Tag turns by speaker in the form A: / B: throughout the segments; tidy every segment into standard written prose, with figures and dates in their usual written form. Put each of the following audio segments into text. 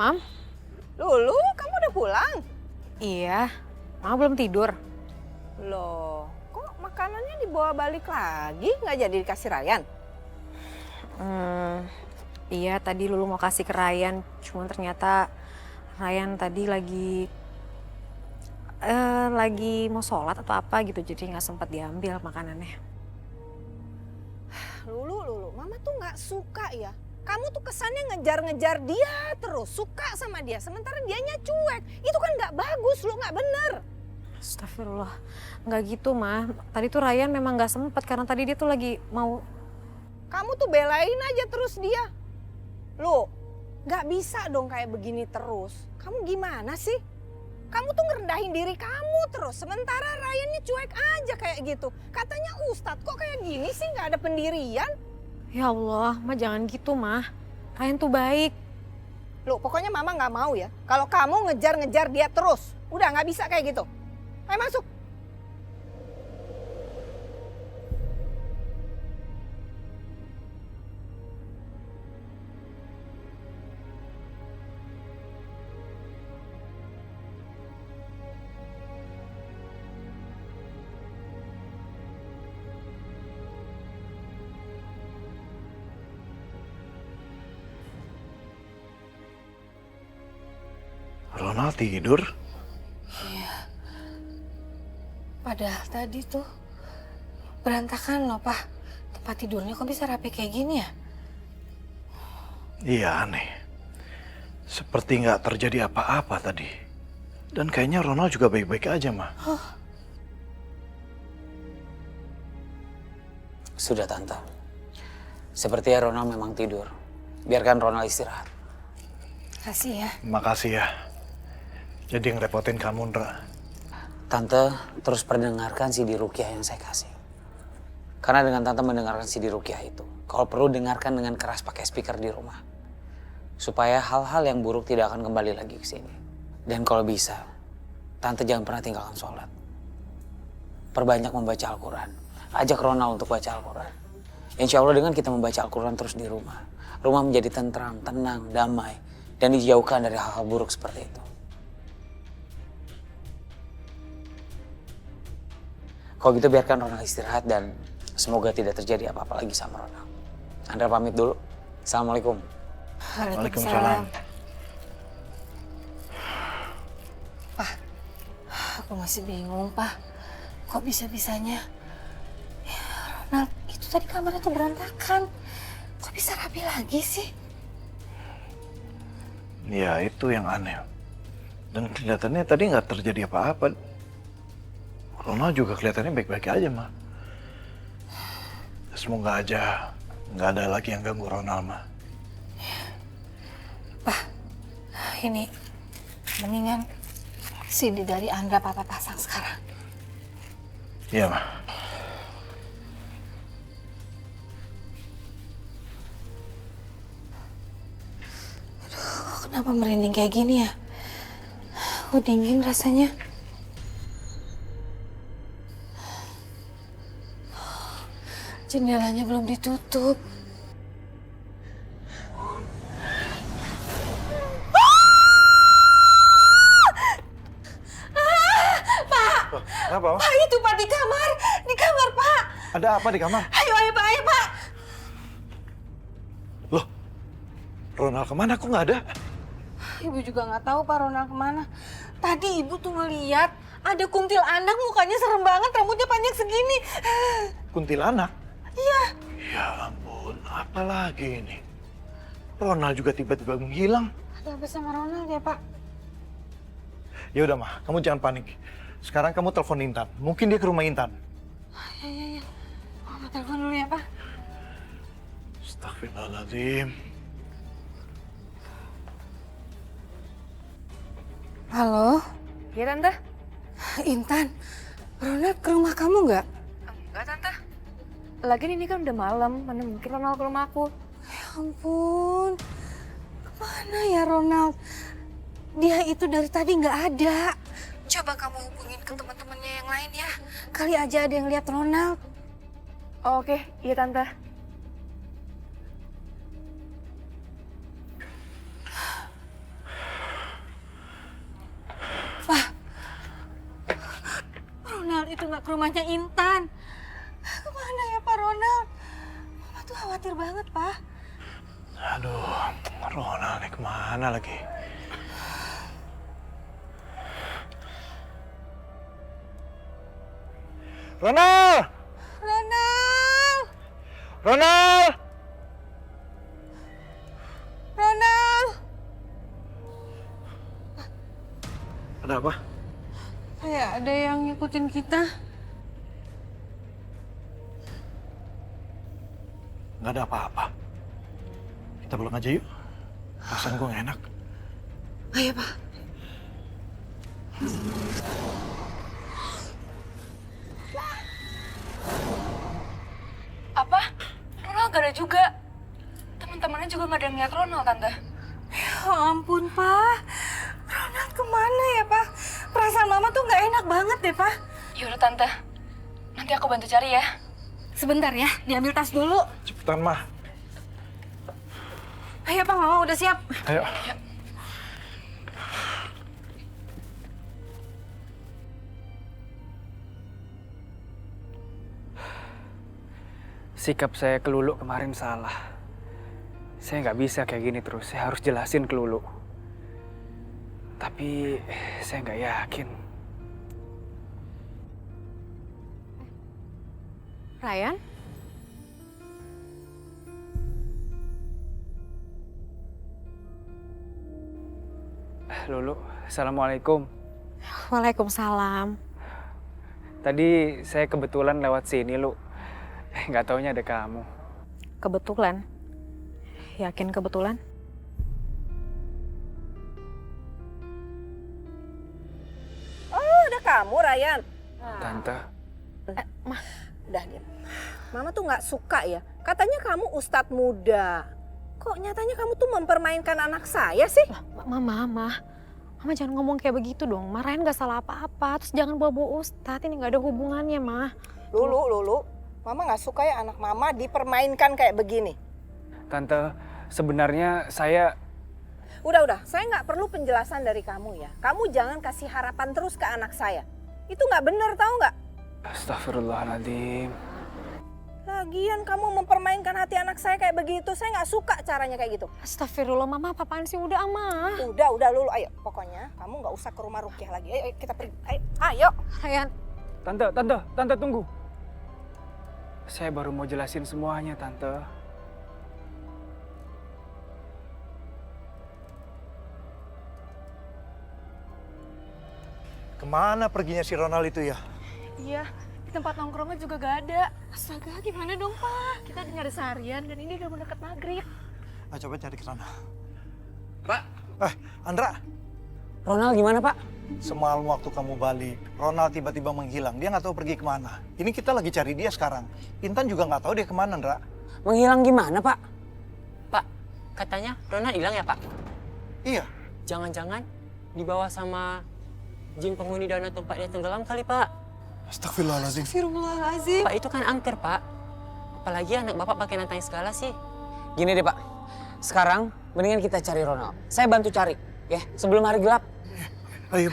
A: Mam?
B: Lulu, kamu udah pulang?
A: Iya, Mama belum tidur.
B: Loh, kok makanannya dibawa balik lagi? Nggak jadi dikasih Ryan?
A: Iya, tadi Lulu mau kasih ke Ryan, cuman ternyata Ryan tadi lagi mau sholat atau apa gitu, jadi nggak sempat diambil makanannya.
B: Lulu, Mama tuh nggak suka ya. Kamu tuh kesannya ngejar-ngejar dia terus, suka sama dia, sementara dianya cuek. Itu kan nggak bagus, lu nggak bener.
A: Astagfirullah, nggak gitu mah. Tadi tuh Ryan memang nggak sempat karena tadi dia tuh lagi mau.
B: Kamu tuh belain aja terus dia. Lu, nggak bisa dong kayak begini terus. Kamu gimana sih? Kamu tuh ngerendahin diri kamu terus, sementara Ryannya cuek aja kayak gitu. Katanya Ustadz, kok kayak gini sih nggak ada pendirian?
A: Ya Allah, mah jangan gitu mah. Ryan tuh baik.
B: Loh, pokoknya Mama nggak mau ya. Kalau kamu ngejar-ngejar dia terus, udah nggak bisa kayak gitu. Ayo masuk.
C: Ronald tidur?
D: Iya. Padahal tadi tuh berantakan loh, Pak. Tempat tidurnya kok bisa rapi kayak gini ya?
C: Iya, aneh. Seperti nggak terjadi apa-apa tadi. Dan kayaknya Ronald juga baik-baik aja, Ma.
E: Sudah, Tante. Sepertinya Ronald memang tidur. Biarkan Ronald istirahat.
D: Kasih ya.
C: Makasih ya. Jadi ngerepotin kamu, Ndra.
E: Tante terus perdengarkan CD Rukiah yang saya kasih. Karena dengan Tante mendengarkan CD Rukiah itu, kalau perlu dengarkan dengan keras pakai speaker di rumah. Supaya hal-hal yang buruk tidak akan kembali lagi ke sini. Dan kalau bisa, Tante jangan pernah tinggalkan sholat. Perbanyak membaca Al-Quran. Ajak Ronald untuk baca Al-Quran. Insya Allah dengan kita membaca Al-Quran terus di rumah, rumah menjadi tentram, tenang, damai, dan dijauhkan dari hal-hal buruk seperti itu. Kalau gitu biarkan Ronald istirahat dan semoga tidak terjadi apa-apa lagi sama Ronald. Andra pamit dulu. Assalamualaikum.
C: Waalaikumsalam.
D: Pak, aku masih bingung, Pak. Kok bisa-bisanya? Ya, Ronald, itu tadi kamarnya tuh berantakan. Kok bisa rapi lagi sih?
C: Ya, itu yang aneh. Dan kelihatannya tadi nggak terjadi apa-apa. Ronald juga kelihatannya baik-baik aja, Ma. Semoga aja nggak ada lagi yang ganggu Ronald, Ma.
D: Pak, ini mendingan CD dari Andra Papa pasang sekarang.
C: Iya, Ma.
D: Kok kenapa merinding kayak gini ya? Kok dingin rasanya? Jendelanya belum ditutup.
C: Kenapa, Ma?
D: Pak, itu Pak di kamar, Pak.
C: Ada apa di kamar?
D: Ayo Pak.
C: Loh, Ronald kemana? Kok nggak ada?
D: Ibu juga nggak tahu Pak Ronald kemana. Tadi Ibu tuh ngeliat ada kuntilanak, mukanya serem banget, rambutnya panjang segini.
C: Kuntilanak?
D: Iya.
C: Ya ampun, apa lagi ini? Ronald juga tiba-tiba menghilang.
D: Ada apa sama Ronald ya Pak?
C: Ya udah, Ma, kamu jangan panik. Sekarang kamu telepon Intan. Mungkin dia ke rumah Intan.
D: Ya. Mama telepon dulu ya Pak.
C: Astagfirullahaladzim.
D: Halo,
A: Iya Tante?
D: Intan. Ronald ke rumah kamu nggak?
A: Enggak Tante. Lagian ini kan udah malam, mana mungkin Ronald ke rumah aku.
D: Ya ampun, kemana ya Ronald? Dia itu dari tadi nggak ada. Coba kamu hubungin ke teman-temannya yang lain ya. Kali aja ada yang lihat Ronald.
A: Oke, iya Tante.
D: nggak ke rumahnya Intan. Kemana ya Pak Ronald? Mama tuh khawatir banget, Pak.
C: Aduh, Ronald nih kemana lagi? Ronald!
D: Ronald!
C: Ronald!
D: Ronald!
C: Ada apa?
D: Kayak ada yang ngikutin kita.
C: Nggak ada apa-apa. Kita pulang aja yuk. Perasaan gue nggak enak.
D: Ayo, Pak.
F: Apa? Ronald gak ada juga. Teman-temannya juga gak ada yang lihat Ronald, Tante.
D: Ya ampun, Pak. Ronald kemana ya, Pak? Perasaan Mama tuh nggak enak banget deh, Pak.
F: Yaudah, Tante. Nanti aku bantu cari ya.
D: Sebentar ya, diambil tas dulu.
C: Cepetan, Mah.
D: Ayo, Pak, Mama udah siap.
C: Ayo.
G: Sikap saya ke Lulu kemarin salah. Saya nggak bisa kayak gini terus. Saya harus jelasin ke Lulu. Tapi saya nggak yakin.
A: Ryan?
G: Lulu, Assalamualaikum.
A: Waalaikumsalam.
G: Tadi saya kebetulan lewat sini, Lu. Nggak taunya ada kamu.
A: Kebetulan? Yakin kebetulan?
B: Oh, ada kamu, Ryan.
G: Tante,
B: Udah diam. Mama tuh nggak suka ya. Katanya kamu ustadz muda. Kok nyatanya kamu tuh mempermainkan anak saya sih?
A: Mama jangan ngomong kayak begitu dong. Marahin gak salah apa-apa. Terus jangan bawa-bawa Ustadz, ini gak ada hubungannya, Mah.
B: Lulu. Mama nggak suka ya anak mama dipermainkan kayak begini.
G: Tante, sebenarnya saya...
B: Udah. Saya nggak perlu penjelasan dari kamu ya. Kamu jangan kasih harapan terus ke anak saya. Itu nggak bener, tahu nggak?
G: Astagfirullahaladzim.
B: Lagian kamu mempermainkan hati anak saya kayak begitu. Saya nggak suka caranya kayak gitu.
A: Astagfirullah, Mama apaan sih? Udah, Mah.
B: Udah Lulu. Ayo, pokoknya kamu nggak usah ke rumah Rukiah lagi. Ayo, kita pergi. Ayo.
A: Ryan,
G: Tante, tunggu. Saya baru mau jelasin semuanya, Tante.
C: Kemana perginya si Ronald itu ya?
F: Iya, di tempat nongkrongnya juga gak ada.
D: Astaga, gimana dong, Pak? Kita udah nyari seharian dan ini udah mendekat maghrib.
C: Nah, coba cari ke sana.
E: Pak,
C: Andra,
E: Ronald gimana, Pak?
C: semalam waktu kamu balik, Ronald tiba-tiba menghilang. Dia nggak tahu pergi kemana. Ini kita lagi cari dia sekarang. Intan juga nggak tahu dia kemana, Andra.
E: Menghilang gimana, Pak?
H: Pak, katanya Ronald hilang ya, Pak?
C: Iya.
H: Jangan-jangan dibawa sama jin penghuni danau tempat dia tenggelam kali, Pak.
C: Astagfirullahaladzim.
D: Astagfirullahaladzim.
H: Pak, itu kan angker, Pak. Apalagi anak Bapak pakai nantang segala sih.
E: Gini deh, Pak. Sekarang mendingan kita cari Ronald. Saya bantu cari, ya, sebelum hari gelap.
C: Ayo.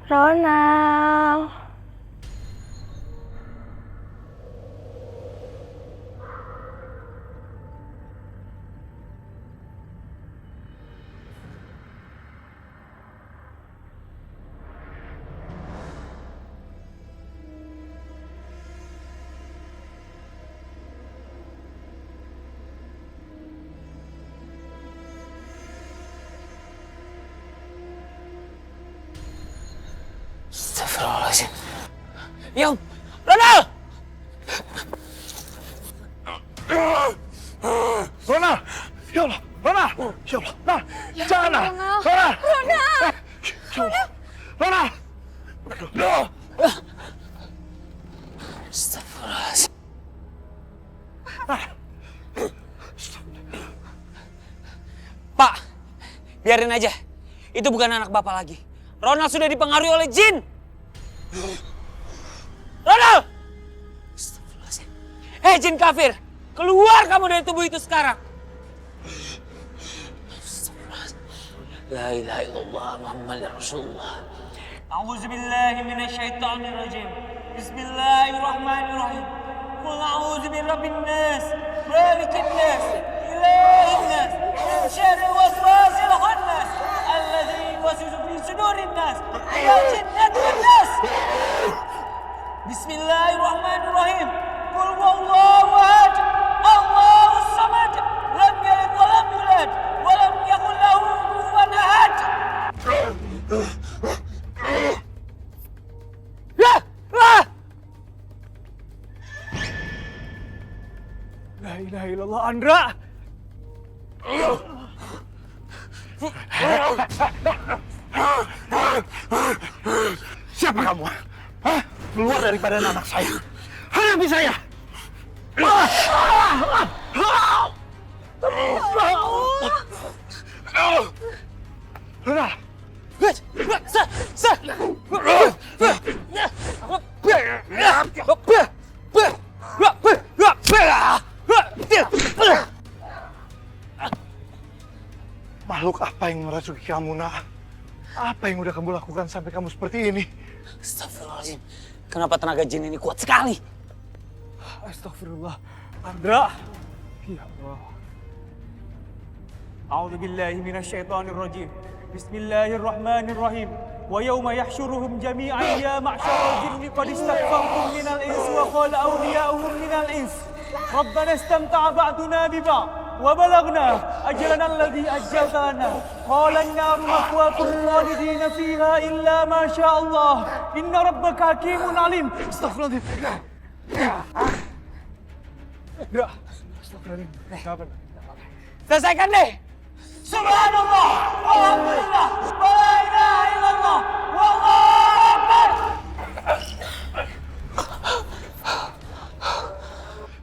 F: Ronald.
E: Astagfirullahaladzim. Yom, Ronald!
C: Ronald! Ya Allah! Ronald! Ya Allah! Nah, jangan! Ronald! Ronald! Ronald! Ronald!
E: Astagfirullahaladzim. Pak, biarin aja. Itu bukan anak Bapak lagi. Ronald sudah dipengaruhi oleh jin. Ronald! Hei jin kafir, keluar kamu dari tubuh itu sekarang. La ilaha illallah Muhammad Rasulullah. A'udzubillahi minasyaitonirrajim. Bismillahirrahmanirrahim. Qul a'udzu birabbin nas, malikin nas, ilahin nas, min syarri waswasil khannas, alladzi yuwaswisu fi sudurin nas, minal jinnati wan nas. Bismillahirrahmanirrahim. Qul huwallahu ahad, Allahus samad, lam yalid wa lam yulad, wa lam yakul lahu kufuwan ahad.
G: La ilaha illallah, Andra!
C: Siapa kamu? Hah? Keluar dari badan anak saya. Hadapi saya. Rona. Makhluk apa yang merasuki kamu, nak? Apa yang udah kamu lakukan sampai kamu seperti ini?
E: Astagfirullahaladzim. Kenapa tenaga jin ini kuat sekali?
G: Astagfirullah. Andra! Ya Allah. A'udzu billahi minasyaitonir rajim. Bismillahirrahmanirrahim. Wa yawma yahsyuruhum jami'an ya ma'syaral jinni qad istakfartum minal insi wa qala awliya'uhum minal ins. Rabbana istamta'a ba'duna bi ba'd. وبلغنا أجلنا الذي أجلت لنا قال النار مثواكم خالدين فيها إلا ما شاء الله إن ربك حكيم عليم. استغفر الله.
E: Selesaikan deh. Subhanallah, alhamdulillah, wa la ilaha illallah, wallahu akbar.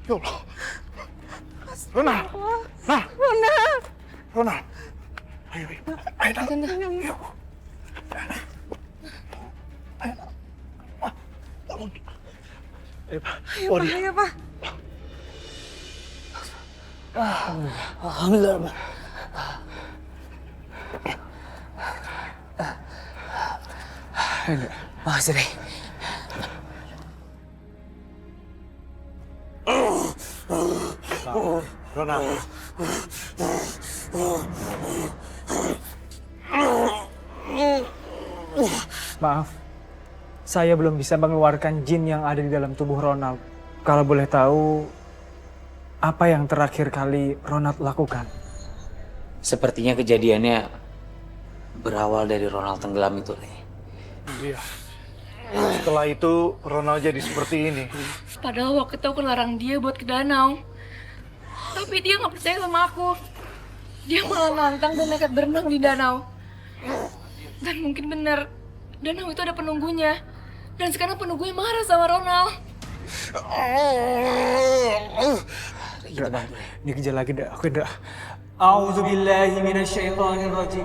C: Ya Allah. Rona. Nah. Rona. Ayo. Ayo. Ayo. Bangun. Ayo, Pak.
B: Ayo, Pak.
E: Alhamdulillah. Makasih deh.
C: Rona.
G: Maaf, saya belum bisa mengeluarkan jin yang ada di dalam tubuh Ronald. Kalau boleh tahu, apa yang terakhir kali Ronald lakukan?
E: Sepertinya kejadiannya berawal dari Ronald tenggelam itu, Rey.
C: Iya. Setelah itu Ronald jadi seperti ini.
F: Padahal waktu itu aku larang dia buat ke danau. Tapi dia nggak percaya sama aku. Dia malah nantang dan nekat berenang di danau. Dan mungkin benar, danau itu ada penunggunya. Dan sekarang penunggunya marah sama Ronald.
E: Kita bantu.
G: Ini kerja lagi dah, aku dah. A'udzu billahi minasyaitonir rajim.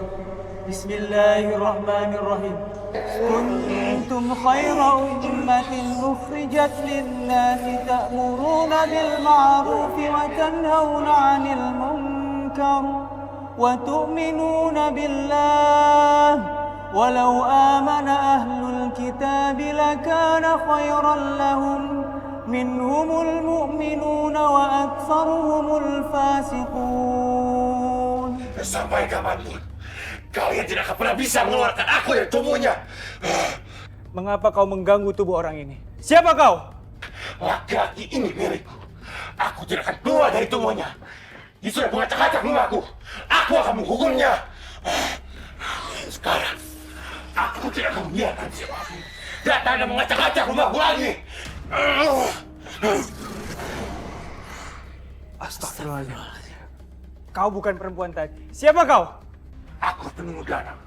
G: Bismillahirrahmanirrahim. Kuntum khaira ummatin ukhrijat lin-nasi ta'muruna bil ma'ruf wa tanhauna 'anil munkar wa tu'minuna billah. Walau amana ahlul kitab lakana khairan lahum. Minhumul mu'minuna wa aktsaruhumul fasiqun.
I: Sampai kapanpun kalian tidak akan pernah bisa mengeluarkan aku dari tubuhnya.
G: Mengapa kau mengganggu tubuh orang ini? Siapa kau?
I: Laki-laki ini milikku. Aku tidak akan keluar dari tubuhnya. Dia sudah mengacak-acak rumahku. Aku akan menghukumnya. Sekarang aku tidak akan membiarkan siapapun datang dan mengacak-acak rumahku lagi.
G: Astagfirullahaladzim. Kau bukan perempuan tadi. Siapa kau?
I: Aku penunggu danau.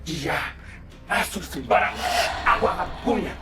I: Dia asuh sembarang. Aku akan hukumnya.